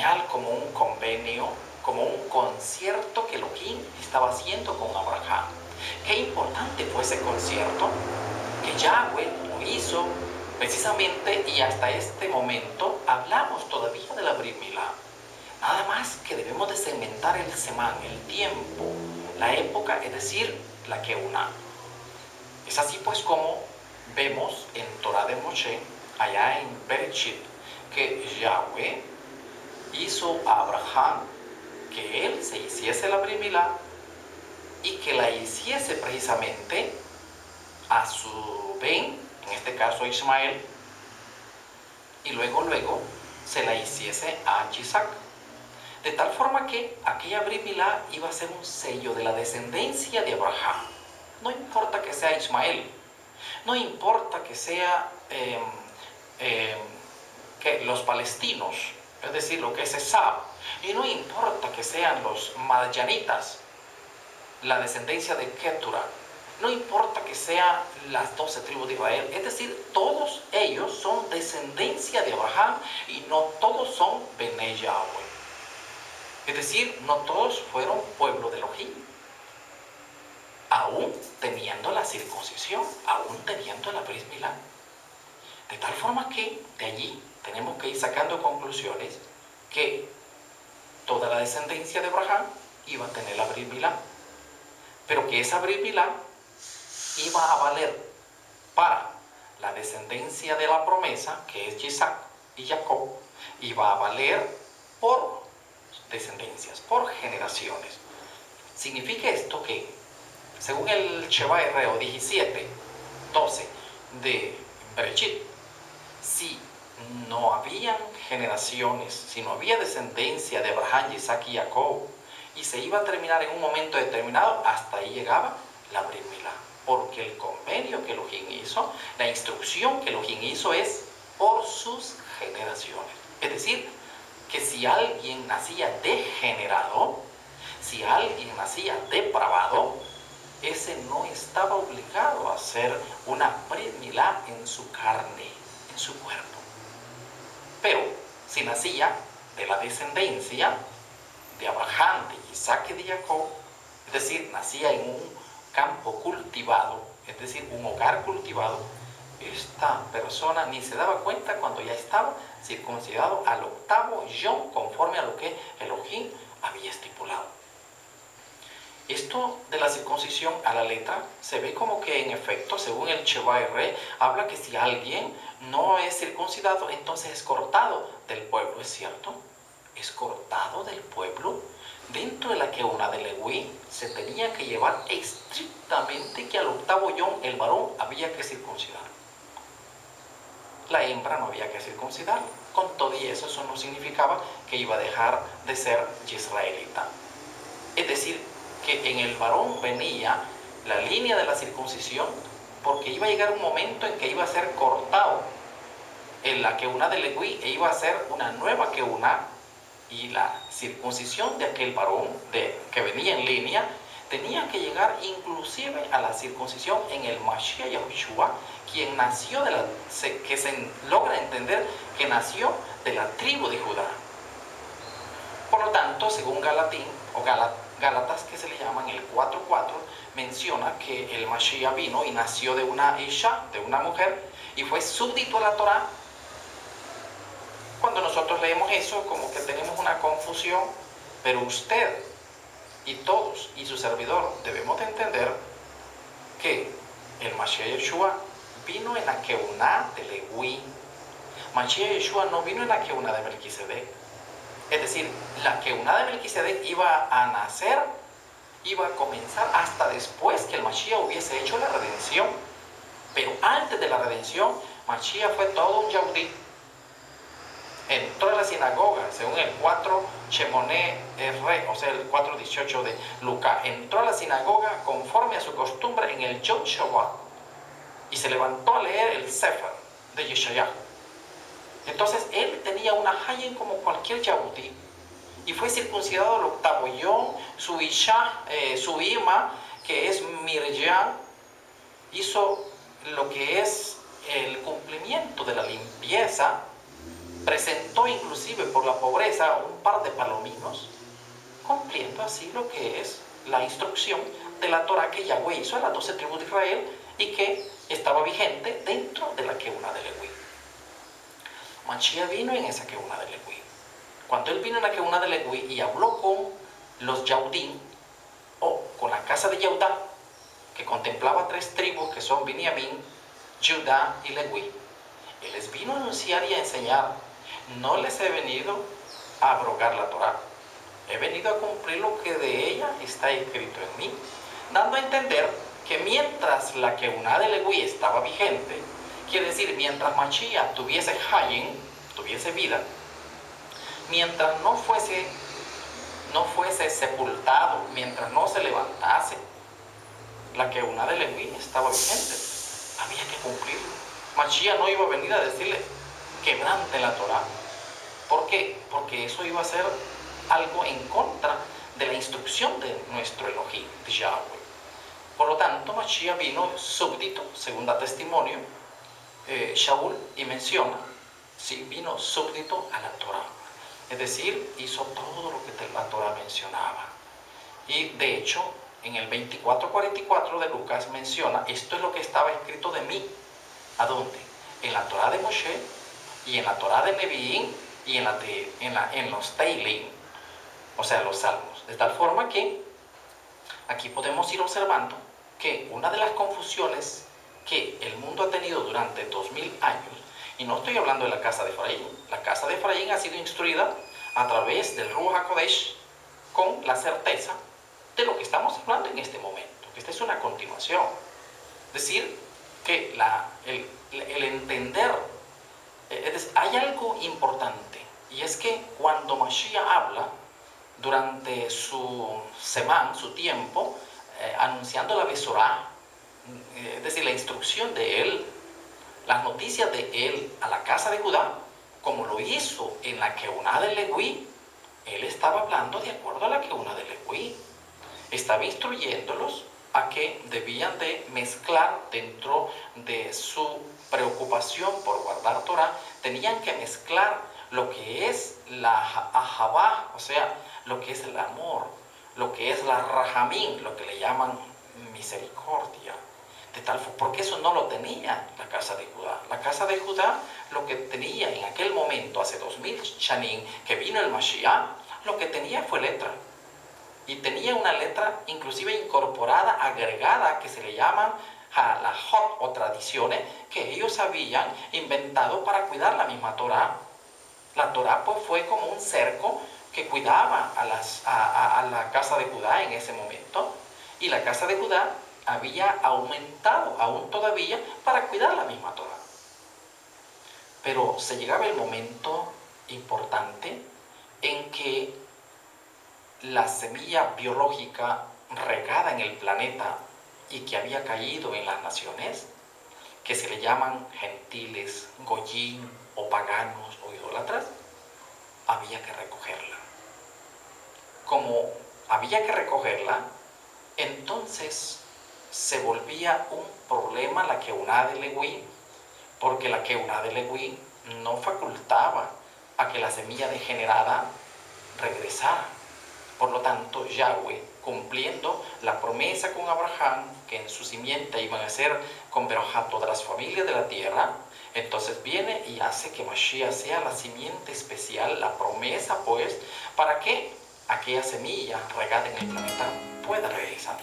señal, como un convenio, como un concierto que Elohim estaba haciendo con Abraham. Qué importante fue ese concierto, que Yahweh lo hizo precisamente, y hasta este momento hablamos todavía de la Brit Milá. Nada más que debemos de segmentar el semán, el tiempo, la época, es decir, la Keuná. Es así pues como vemos en Torah de Moshe, allá en Bereshit, que Yahweh hizo a Abraham que él se hiciese la Brit Milá y que la hiciese precisamente a su ben, en este caso Ismael, y luego se la hiciese a Isaac. De tal forma que aquella Brit Milá iba a ser un sello de la descendencia de Abraham. No importa que sea Ismael, no importa que sea que los palestinos, es decir, lo que es Esab, y no importa que sean los madianitas, la descendencia de Ketura, no importa que sean las 12 tribus de Israel, es decir, todos ellos son descendencia de Abraham y no todos son Bene Yahweh. Es decir, no todos fueron pueblo de Elohim, aún teniendo la circuncisión, aún teniendo la Brit Milá. De tal forma que de allí tenemos que ir sacando conclusiones que toda la descendencia de Abraham iba a tener la Brit Milá, pero que esa Brit Milá iba a valer para la descendencia de la promesa, que es Isaac y Jacob, iba a valer por descendencias, por generaciones. Significa esto que, según el Sheba Hebreo 17:12 de Bereshit, si no habían generaciones, si no había descendencia de Abraham, Isaac y Jacob, y se iba a terminar en un momento determinado, hasta ahí llegaba la Brit Milá, porque el convenio que Elohim hizo, la instrucción que Elohim hizo es por sus generaciones. Es decir, que si alguien nacía degenerado, si alguien nacía depravado, ese no estaba obligado a hacer una Brit Milá en su carne, en su cuerpo. Pero si nacía de la descendencia de Abraham, de Isaac y de Jacob, es decir, nacía en un campo cultivado, es decir, un hogar cultivado, esta persona ni se daba cuenta cuando ya estaba circuncidado al 8º yom, conforme a lo que Elohim había estipulado. Esto de la circuncisión a la letra se ve como que en efecto, según el Sheba Hebreo, habla que si alguien no es circuncidado, entonces es cortado del pueblo. ¿Es cierto? Es cortado del pueblo. Dentro de la Keuná de Leví se tenía que llevar estrictamente que al 8º yom el varón había que circuncidar. La hembra no había que circuncidar. Con todo y eso no significaba que iba a dejar de ser israelita. Es decir, que en el varón venía la línea de la circuncisión, porque iba a llegar un momento en que iba a ser cortado en la Keuná de Leví e iba a ser una nueva Keuná, y la circuncisión de aquel varón que venía en línea tenía que llegar inclusive a la circuncisión en el Mashiach Yahushua, quien nació que se logra entender que nació de la tribu de Judá. Por lo tanto, según Galatín o Gálatas, que se le llaman el 4:4, menciona que el Mashiach vino y nació de una Isha, de una mujer, y fue súbdito a la Torah. Cuando nosotros leemos eso, como que tenemos una confusión, pero usted y todos y su servidor debemos de entender que el Mashiach Yeshua vino en la Keuná de Leví. Mashiach Yeshua no vino en la Keuná de Melquisedec. Es decir, la Keuná de Melquisedec iba a nacer, iba a comenzar hasta después que el Mashiach hubiese hecho la redención. Pero antes de la redención, Mashiach fue todo un Yahudí. Entró a la sinagoga, según el 4 Shemoné R, o sea, el 4:18 de Lucas. Entró a la sinagoga conforme a su costumbre en el Yom Shabbat y se levantó a leer el Sefer de Yeshayahu. Entonces él tenía una hayen como cualquier Yahudí y fue circuncidado al 8º yom. Su Isha, su Ima, que es Miriam, hizo lo que es el cumplimiento de la limpieza presentó inclusive por la pobreza un par de palominos, cumpliendo así lo que es la instrucción de la Torá que Yahweh hizo a las 12 tribus de Israel y que estaba vigente dentro de la Keuna de Leví. Mashiach vino en esa Keuna de Leví. Cuando él vino en la Keuna de Leví y habló con los Yaudín, o con la casa de Yehudá, que contemplaba 3 tribus que son Binyamin, Judá y Leví, él les vino a anunciar y a enseñar: no les he venido a abrogar la Torá, he venido a cumplir lo que de ella está escrito en mí, dando a entender que mientras la Keuna de Leví estaba vigente, quiere decir, mientras Mashiach tuviese Hayim, tuviese vida, mientras no fuese sepultado, mientras no se levantase, la Keuna de Leví estaba vigente, había que cumplirlo. Mashiach no iba a venir a decirle: quebrante la Torá. ¿Por qué? Porque eso iba a ser algo en contra de la instrucción de nuestro Elohim, de Yahweh. Por lo tanto, Mashiach vino súbdito, según da testimonio Shaul, y menciona, sí, vino súbdito a la Torá. Es decir, hizo todo lo que la Torá mencionaba. Y de hecho, en el 24:44 de Lucas menciona: esto es lo que estaba escrito de mí. ¿A dónde? En la Torá de Moshe, y en la Torá de Neviín, y en los Teilim, o sea, los Salmos. De tal forma que aquí podemos ir observando que una de las confusiones que el mundo ha tenido durante 2000 años, y no estoy hablando de la casa de Efraín, la casa de Efraín ha sido instruida a través del Ruach HaKodesh con la certeza de lo que estamos hablando en este momento, que esta es una continuación. Es decir, que el entender, hay algo importante, y es que cuando Mashiach habla durante su semán, su tiempo, anunciando la Besorá, es decir, la instrucción de él, las noticias de él a la casa de Judá, como lo hizo en la Keuna de Leví, él estaba hablando de acuerdo a la Keuna de Leví. Estaba instruyéndolos a que debían de mezclar dentro de su preocupación por guardar Torah, tenían que mezclar lo que es la ahabá, o sea, lo que es el amor, lo que es la rahamín, lo que le llaman misericordia. De tal, porque eso no lo tenía la casa de Judá. La casa de Judá lo que tenía en aquel momento, hace 2000 shanim, que vino el Mashiach, lo que tenía fue letra. Y tenía una letra inclusive incorporada, agregada, que se le llaman halajot o tradiciones que ellos habían inventado para cuidar la misma Torá. La Torá pues fue como un cerco que cuidaba a la casa de Judá en ese momento, y la casa de Judá había aumentado aún todavía para cuidar la misma Torá. Pero se llegaba el momento importante en que la semilla biológica regada en el planeta y que había caído en las naciones, que se le llaman gentiles, goyim o paganos o idólatras, había que recogerla. Como había que recogerla, entonces se volvía un problema la Keuna de Leví, porque la Keuna de Leví no facultaba a que la semilla degenerada regresara. Por lo tanto, Yahweh, cumpliendo la promesa con Abraham, que en su simiente iban a ser con Berajá todas las familias de la tierra, entonces viene y hace que Mashiach sea la simiente especial, la promesa pues, para que aquella semilla regada en el planeta pueda regresar.